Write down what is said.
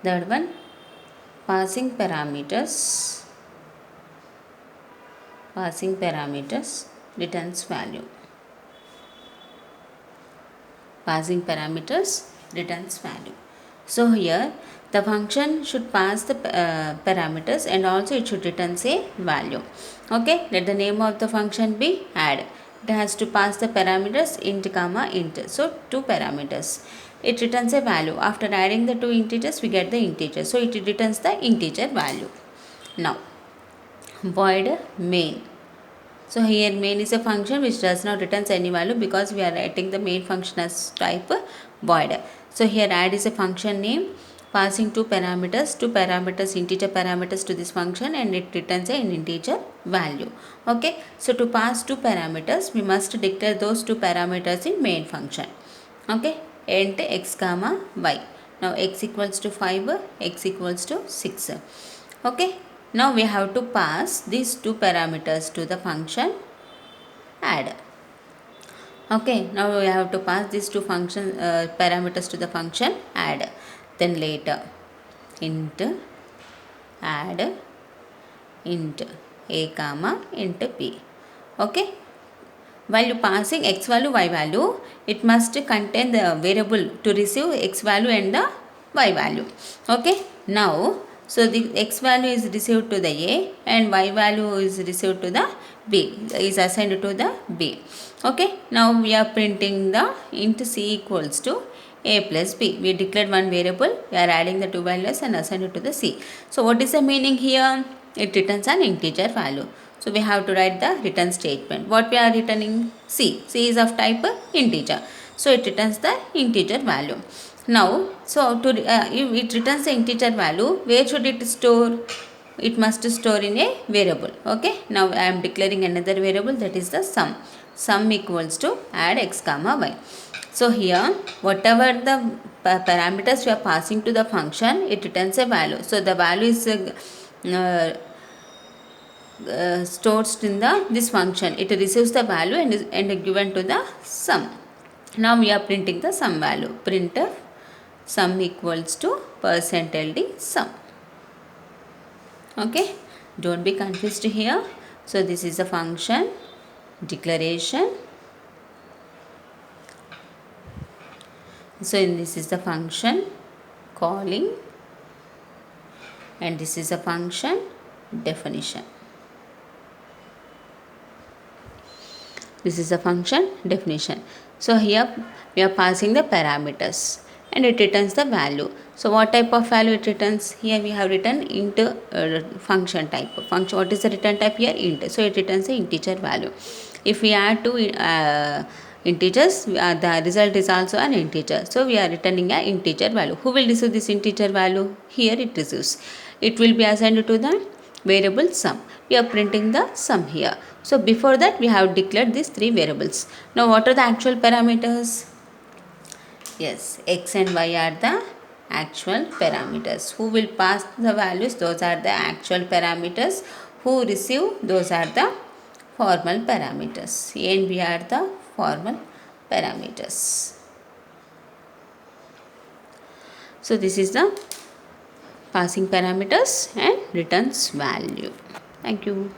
Third one, passing parameters returns value. Passing parameters returns value. So here the function should pass the parameters and also it should return a value. Okay, let the name of the function be add. It has to pass the parameters int comma int. So two parameters. It returns a value. After adding the two integers we get the integer. So it returns the integer value. Now void main. So here main is a function which does not returns any value because we are writing the main function as type void. So here add is a function name passing two parameters integer parameters to this function and it returns an integer value. Okay, so to pass two parameters we must declare those two parameters in main function. Okay, int x comma y. Now x equals to 5, x equals to 6. Okay, now we have to pass these two parameters to the function add. Okay, now we have to pass these two parameters to the function add. Then later int add int a comma int b. Okay, while you passing x value y value, it must contain the variable to receive x value and the y value. Okay, now so the x value is received to the a and y value is received to the b, is assigned to the b. Okay, now we are printing the int c equals to a plus b. We declared one variable, we are adding the two values and assign it to the c. So what is the meaning here? It returns an integer value. So we have to write the return statement. What we are returning? C. C is of type integer. So it returns the integer value. Now, so to if it returns the integer value, where should it store? It must store in a variable. Okay. Now I am declaring another variable, that is the sum. Sum equals to add x comma y. So here whatever the parameters we are passing to the function, it returns a value. So the value is stored in this function. It receives the value and given to the sum. Now we are printing the sum value. Printf sum equals to %ld sum. Okay, don't be confused here. So this is a function declaration. So this is the function calling and this is a function definition. This is a function definition. So here we are passing the parameters and it returns the value. So what type of value it returns? Here we have written int function type. Function, what is the return type here? Int. So it returns the integer value. If we add two integers, the result is also an integer. So we are returning an integer value. Who will receive this integer value? Here it receives. It will be assigned to the variable sum. We are printing the sum here. So before that we have declared these three variables. Now what are the actual parameters? Yes, x and y are the actual parameters. Who will pass the values? Those are the actual parameters. Who receive? Those are the formal parameters. A and b are the formal parameters. So this is the passing parameters and returns value. Thank you.